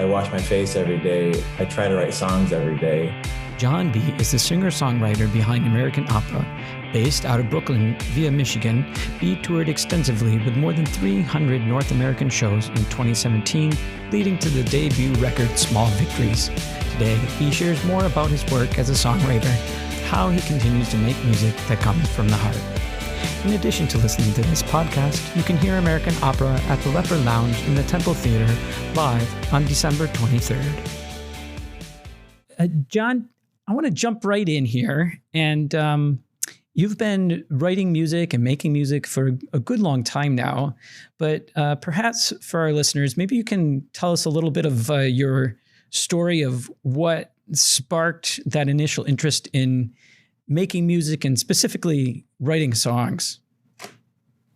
wash my face every day. I try to write songs every day. John B. is the singer-songwriter behind American Opera. Based out of Brooklyn via Michigan, B toured extensively with more than 300 North American shows in 2017, leading to the debut record Small Victories. Today, he shares more about his work as a songwriter, how he continues to make music that comes from the heart. In addition to listening to this podcast, you can hear American Opera at the Leopard Lounge in the Temple Theater live on December 23rd. John, I want to jump right in here. And you've been writing music and making music for a good long time now. But perhaps for our listeners, maybe you can tell us a little bit of your story of what sparked that initial interest in making music and specifically writing songs.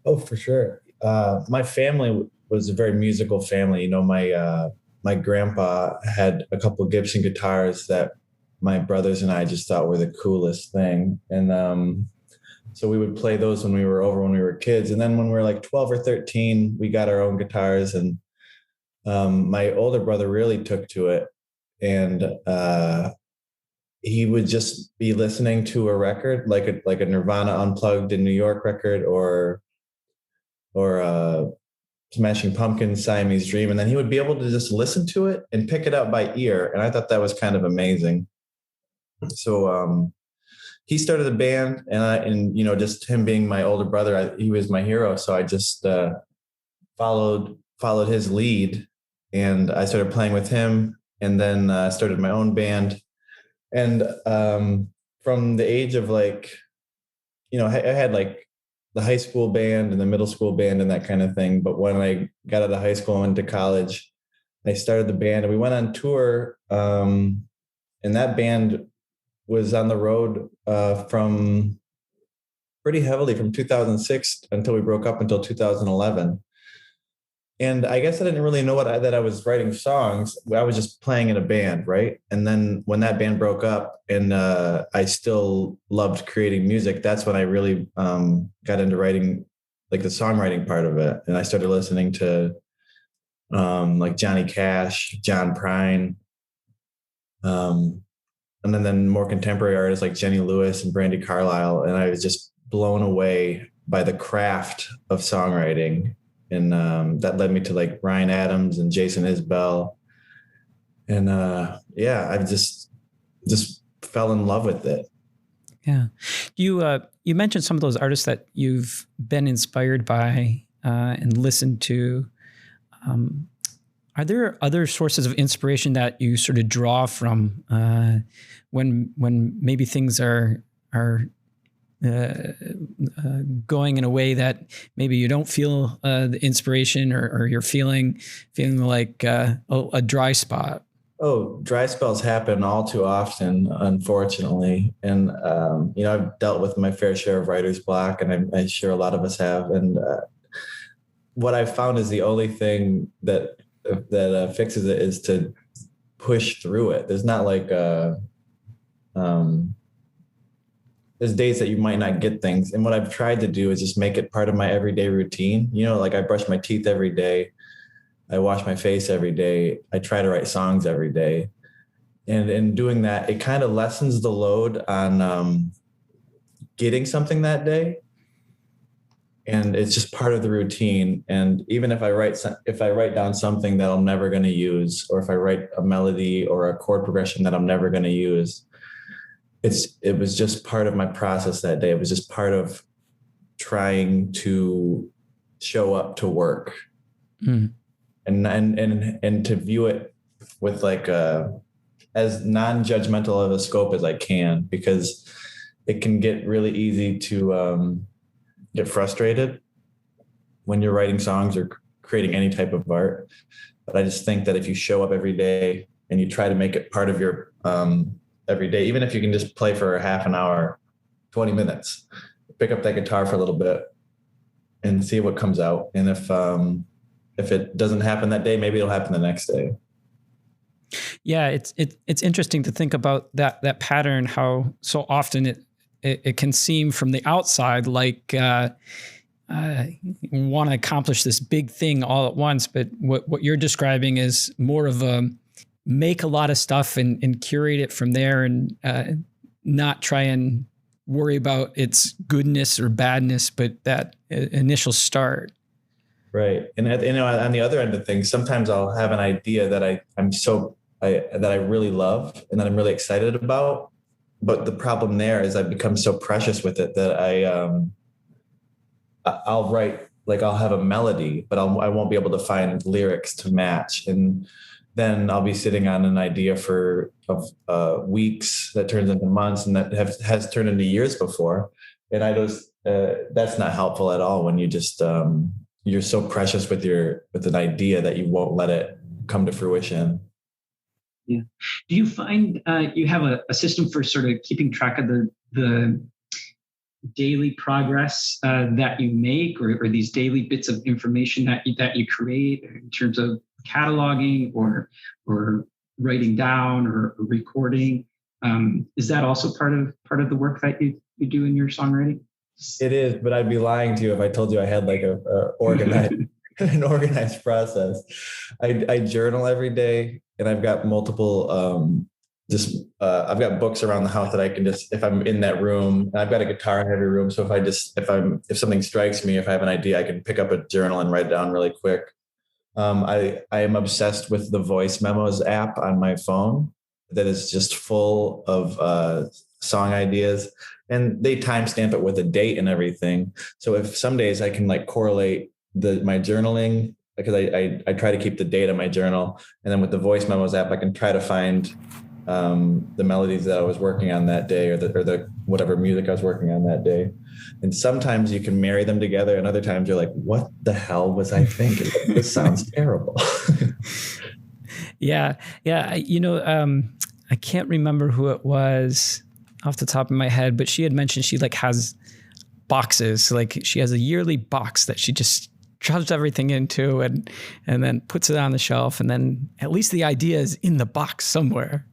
Oh, for sure. My family was a very musical family. You know, my grandpa had a couple of Gibson guitars that my brothers and I just thought were the coolest thing. And so we would play those when we were kids. And then when we were like 12 or 13, we got our own guitars. And my older brother really took to it. And he would just be listening to a record, like a Nirvana Unplugged in New York record, or Smashing Pumpkins, Siamese Dream. And then he would be able to just listen to it and pick it up by ear. And I thought that was kind of amazing. So he started a band, and you know, just him being my older brother, he was my hero. So I just followed his lead, and I started playing with him, and then started my own band. And from the age of like, you know, I had like the high school band and the middle school band and that kind of thing. But when I got out of high school and went to college, I started the band, and we went on tour. And that band was on the road from pretty heavily from 2006 until we broke up until 2011. And I guess I didn't really know that I was writing songs. I was just playing in a band, right? And then when that band broke up, and I still loved creating music, that's when I really got into writing, like the songwriting part of it. And I started listening to like Johnny Cash, John Prine, and then more contemporary artists like Jenny Lewis and Brandi Carlile. And I was just blown away by the craft of songwriting. And that led me to like Ryan Adams and Jason Isbell. And I just fell in love with it. Yeah. You mentioned some of those artists that you've been inspired by and listened to. Are there other sources of inspiration that you sort of draw from when maybe things are going in a way that maybe you don't feel the inspiration, or you're feeling like a dry spot? Oh, dry spells happen all too often, unfortunately. And, you know, I've dealt with my fair share of writer's block, and I'm sure a lot of us have. And what I've found is the only thing that fixes it is to push through it. There's not like there's days that you might not get things. And what I've tried to do is just make it part of my everyday routine. You know, like I brush my teeth every day. I wash my face every day. I try to write songs every day. And in doing that, it kind of lessens the load on getting something that day. And it's just part of the routine. And even if I write down something that I'm never going to use, or if I write a melody or a chord progression that I'm never going to use, it was just part of my process that day. It was just part of trying to show up to work. And to view it with like as non-judgmental of a scope as I can, because it can get really easy to get frustrated when you're writing songs or creating any type of art. But I just think that if you show up every day and you try to make it part of your every day, even if you can just play for a half an hour, 20 minutes, pick up that guitar for a little bit and see what comes out. And if it doesn't happen that day, maybe it'll happen the next day. Yeah, it's interesting to think about that pattern, how so often it can seem from the outside like want to accomplish this big thing all at once. But what you're describing is more of a make a lot of stuff and curate it from there, and not try and worry about its goodness or badness, but that initial start. Right. And on the other end of things, sometimes I'll have an idea that I really love and that I'm really excited about. But the problem there is I've become so precious with it that I'll write, like I'll have a melody, but I won't be able to find lyrics to match. And then I'll be sitting on an idea of weeks that turns into months, and that has turned into years before. And that's not helpful at all when you just, you're so precious with an idea that you won't let it come to fruition. Yeah. Do you find you have a system for sort of keeping track of the daily progress that you make, or these daily bits of information that you create in terms of cataloging or writing down or recording? Is that also part of the work that you do in your songwriting? It is, but I'd be lying to you if I told you I had like an organized process. I journal every day, and I've got multiple, I've got books around the house that I can just, if I'm in that room, and I've got a guitar in every room. So if something strikes me, if I have an idea, I can pick up a journal and write it down really quick. I am obsessed with the voice memos app on my phone that is just full of song ideas, and they timestamp it with a date and everything. So if some days I can like correlate my journaling, because I try to keep the date on my journal, and then with the voice memos app, I can try to find the melodies that I was working on that day, or the whatever music I was working on that day. And sometimes you can marry them together, and other times you're like, what the hell was I thinking? This sounds terrible. Yeah. I can't remember who it was off the top of my head, but she had mentioned she like has boxes, like she has a yearly box that she just shoves everything into and then puts it on the shelf, and then at least the idea is in the box somewhere.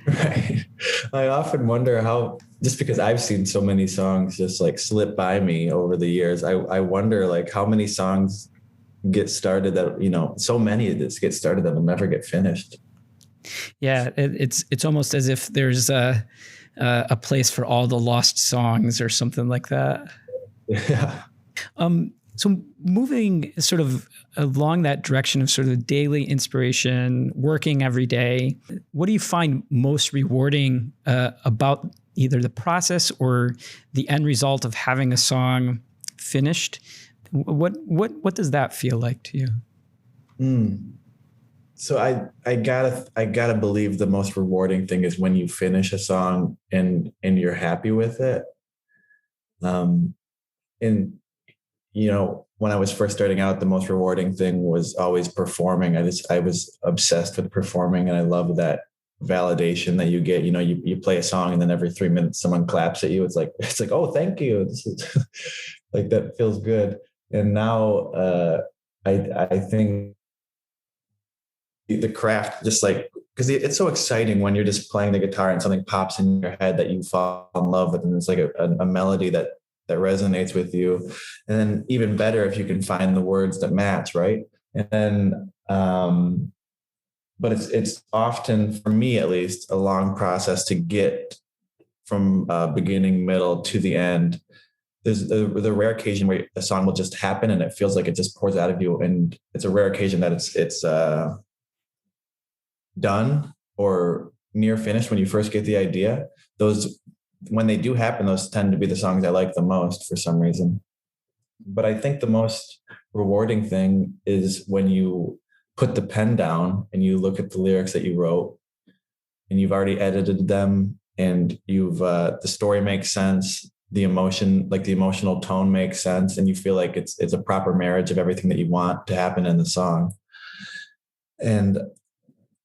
Right. I often wonder how, just because I've seen so many songs just like slip by me over the years, I wonder like how many songs get started that, so many that get started that will never get finished. Yeah. It's almost as if there's a place for all the lost songs or something like that. Yeah. So moving sort of along that direction of sort of daily inspiration, working every day, what do you find most rewarding about either the process or the end result of having a song finished? What does that feel like to you? So I gotta believe the most rewarding thing is when you finish a song and you're happy with it. When I was first starting out, the most rewarding thing was always performing. I was obsessed with performing, and I love that validation that you get. You play a song, and then every 3 minutes someone claps at you. It's like, oh, thank you. This is like, that feels good. And now I think the craft, just like, because it's so exciting when you're just playing the guitar and something pops in your head that you fall in love with, and it's like a melody that resonates with you. And then even better if you can find the words that match, right? And then but it's often, for me at least, a long process to get from beginning, middle to the end. There's the rare occasion where a song will just happen and it feels like it just pours out of you, and it's a rare occasion that it's done or near finished when you first get the idea. Those, when they do happen, those tend to be the songs I like the most for some reason. But I think the most rewarding thing is when you put the pen down and you look at the lyrics that you wrote, and you've already edited them, and you've the story makes sense, the emotional tone makes sense, and you feel like it's a proper marriage of everything that you want to happen in the song. And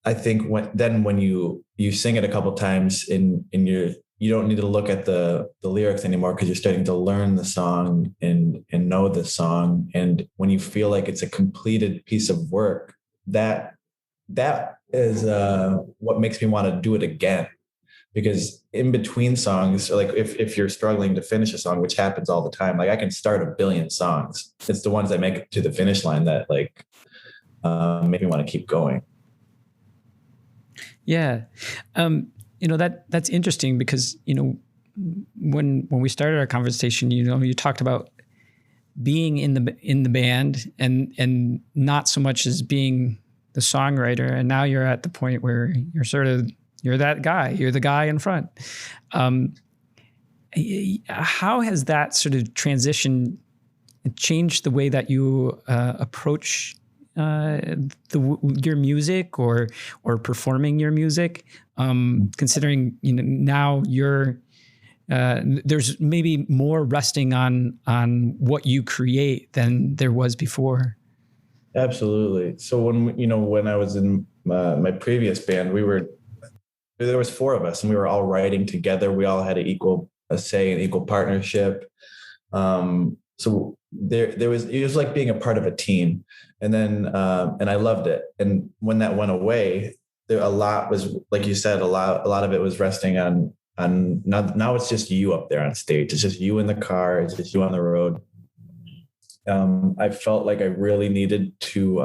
I think when you sing it a couple times and you don't need to look at the lyrics anymore, because you're starting to learn the song and know the song. And when you feel like it's a completed piece of work, that is what makes me want to do it again. because in between songs, like if you're struggling to finish a song, which happens all the time, like I can start a billion songs. It's the ones that make it to the finish line that like make me want to keep going. Yeah. That's interesting because, when we started our conversation, you talked about being in the band and not so much as being the songwriter. And now you're at the point where you're that guy, you're the guy in front. How has that sort of transition changed the way that you approach your music or performing your music? Considering now you're there's maybe more resting on what you create than there was before. Absolutely. So when I was in my previous band, there was 4 of us and we were all writing together. We all had a say and equal partnership. So it was like being a part of a team. And then, and I loved it. And when that went away, a lot was, like you said, a lot of it was resting on now it's just you up there on stage. It's just you in the car. It's just you on the road. I felt like I really needed to,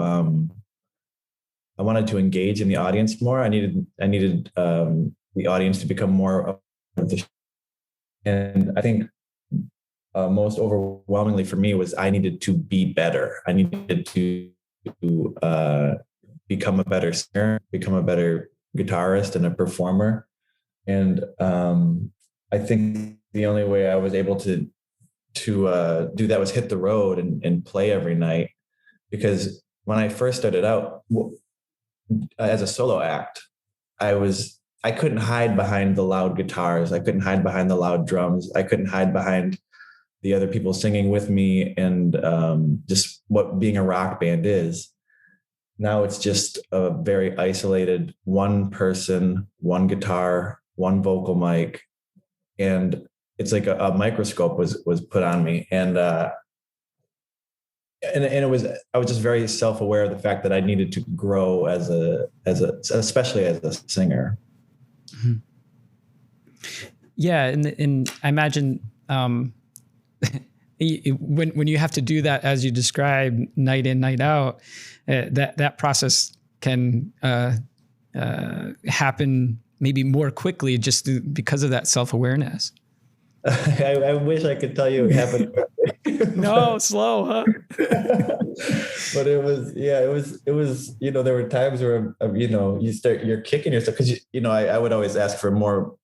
I wanted to engage in the audience more. I needed the audience to become more of the show. And I think most overwhelmingly for me was I needed to be better. I needed to become a better singer, become a better guitarist and a performer. And I think the only way I was able to do that was hit the road and play every night. Because when I first started out as a solo act, I couldn't hide behind the loud guitars. I couldn't hide behind the loud drums. I couldn't hide behind the other people singing with me and just what being a rock band is. Now it's just a very isolated one person, one guitar, one vocal mic, and it's like a microscope was put on me, and it was, I was just very self-aware of the fact that I needed to grow especially as a singer. Mm-hmm. Yeah, and I imagine when you have to do that, as you describe, night in, night out, that process can happen maybe more quickly just because of that self-awareness. I wish I could tell you it happened quickly. No, slow, huh? But it was, there were times where, you're kicking yourself because, I would always ask for more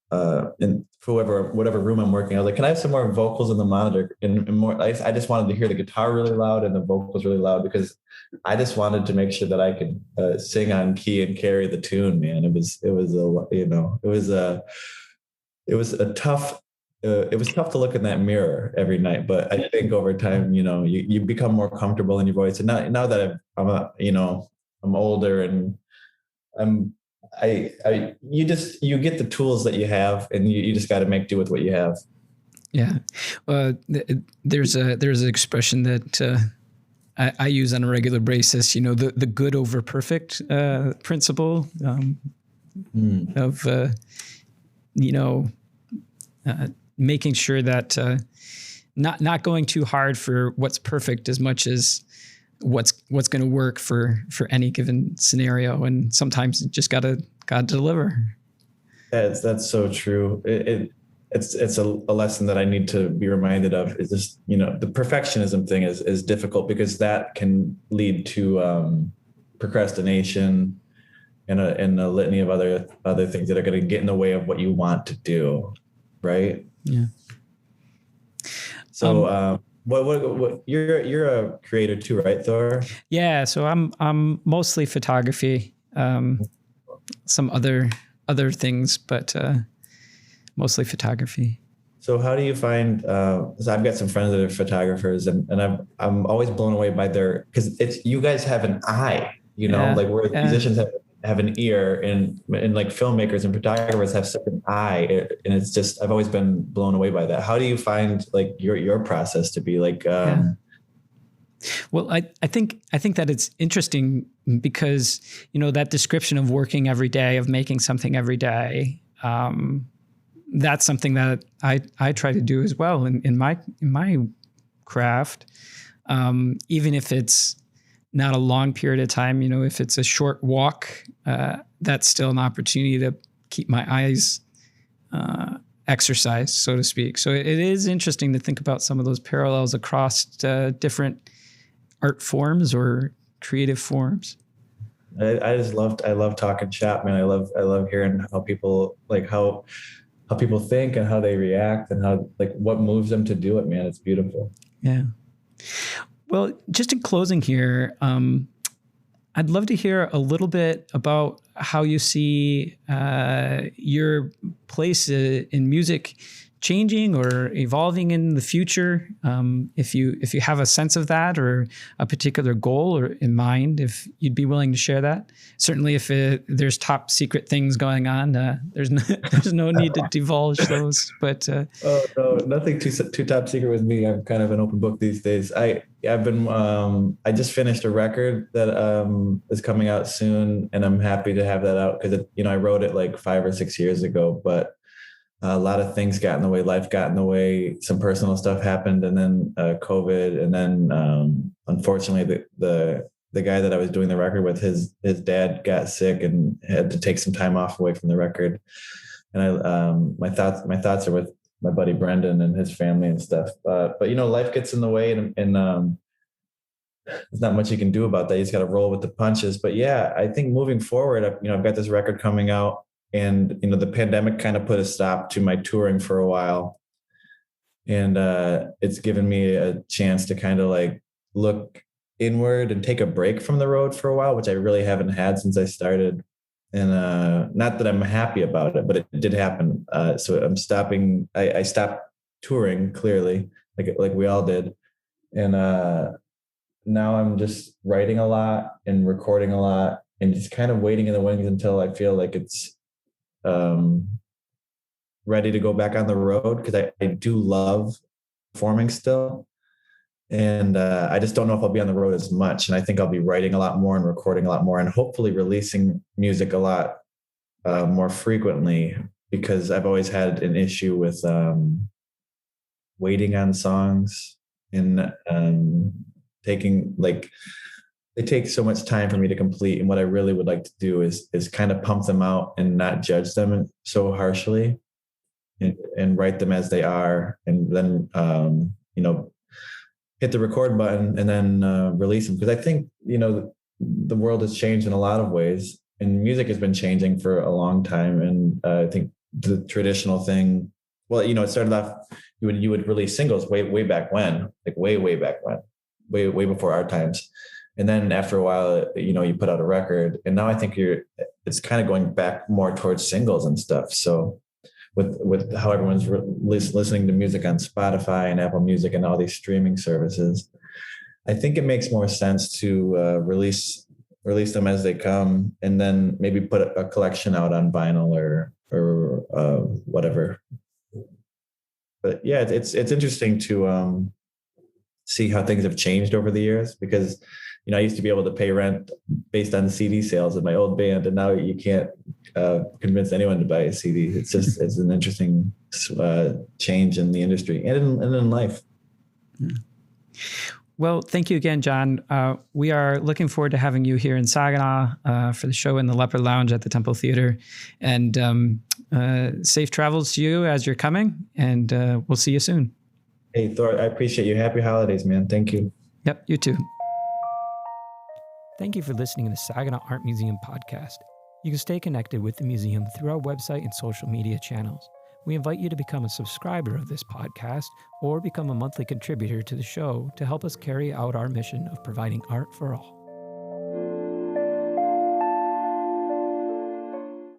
in whatever room I'm working. I was like, can I have some more vocals in the monitor and more? I just wanted to hear the guitar really loud and the vocals really loud because I just wanted to make sure that I could sing on key and carry the tune, man. It was tough to look in that mirror every night, but I think over time, you become more comfortable in your voice. And now that I'm older and you get the tools that you have, and you just got to make do with what you have. Yeah. There's an expression that I use on a regular basis, the good over perfect principle of making sure that not going too hard for what's perfect as much as what's going to work for any given scenario, and sometimes you just gotta deliver. That's so true. It's a lesson that I need to be reminded of. Is just the perfectionism thing is difficult because that can lead to procrastination and a litany of other things that are going to get in the way of what you want to do, right? Yeah. So what you're a creator too, right, Thor? Yeah, so I'm mostly photography, some other things, but mostly photography. So how do you find? So I've got some friends that are photographers, and I'm always blown away by because you guys have an eye, like where musicians have an ear, and like filmmakers and photographers have such an eye, and it's just I've always been blown away by that. How do you find like your process to be like? Well, I think that it's interesting because that description of working every day, of making something every day, that's something that I try to do as well in my craft. Even if it's not a long period of time, if it's a short walk, that's still an opportunity to keep my eyes exercised, so to speak. So it is interesting to think about some of those parallels across different art forms or creative forms. I love talking shop, man. I love hearing how people how people think and how they react and how what moves them to do it, man. It's beautiful. Yeah. Well, just in closing here, I'd love to hear a little bit about how you see your place in music changing or evolving in the future. If you have a sense of that or a particular goal or in mind, if you'd be willing to share that. Certainly, if there's top secret things going on, there's no need to divulge those. But oh no, nothing too top secret with me. I'm kind of an open book these days. I just finished a record that is coming out soon, and I'm happy to have that out because I wrote it 5 or 6 years ago, but a lot of things got in the way. Life got in the way. Some personal stuff happened, and then COVID, and then unfortunately, the guy that I was doing the record with, his dad got sick and had to take some time off away from the record. And my thoughts are with my buddy Brendan and his family and stuff. But life gets in the way, and there's not much you can do about that. You just got to roll with the punches. But yeah, I think moving forward, I've got this record coming out. And, the pandemic kind of put a stop to my touring for a while. And it's given me a chance to kind of look inward and take a break from the road for a while, which I really haven't had since I started. And not that I'm happy about it, but it did happen. So I'm stopping. I stopped touring, clearly, like we all did. And now I'm just writing a lot and recording a lot and just kind of waiting in the wings until I feel like it's ready to go back on the road, because I do love performing still, and I just don't know if I'll be on the road as much. And I think I'll be writing a lot more and recording a lot more, and hopefully releasing music a lot more frequently, because I've always had an issue with waiting on songs and taking it takes so much time for me to complete. And what I really would like to do is kind of pump them out and not judge them so harshly, and write them as they are. And then, hit the record button and then release them. Because I think, the world has changed in a lot of ways, and music has been changing for a long time. And I think the traditional thing, well, it started off, you would release singles way back when, way back when, way before our times. And then after a while, you put out a record, and now I think it's kind of going back more towards singles and stuff. So with how everyone's listening to music on Spotify and Apple Music and all these streaming services, I think it makes more sense to release them as they come, and then maybe put a collection out on vinyl or whatever. But yeah, it's interesting to see how things have changed over the years, because I used to be able to pay rent based on CD sales in my old band, and now you can't convince anyone to buy a CD. It's an interesting change in the industry and in life. Well, thank you again, John. We are looking forward to having you here in Saginaw for the show in the Leopard Lounge at the Temple Theater. And safe travels to you as you're coming, and we'll see you soon. Hey, Thor, I appreciate you. Happy holidays, man. Thank you. Yep, you too. Thank you for listening to the Saginaw Art Museum podcast. You can stay connected with the museum through our website and social media channels. We invite you to become a subscriber of this podcast or become a monthly contributor to the show to help us carry out our mission of providing art for all.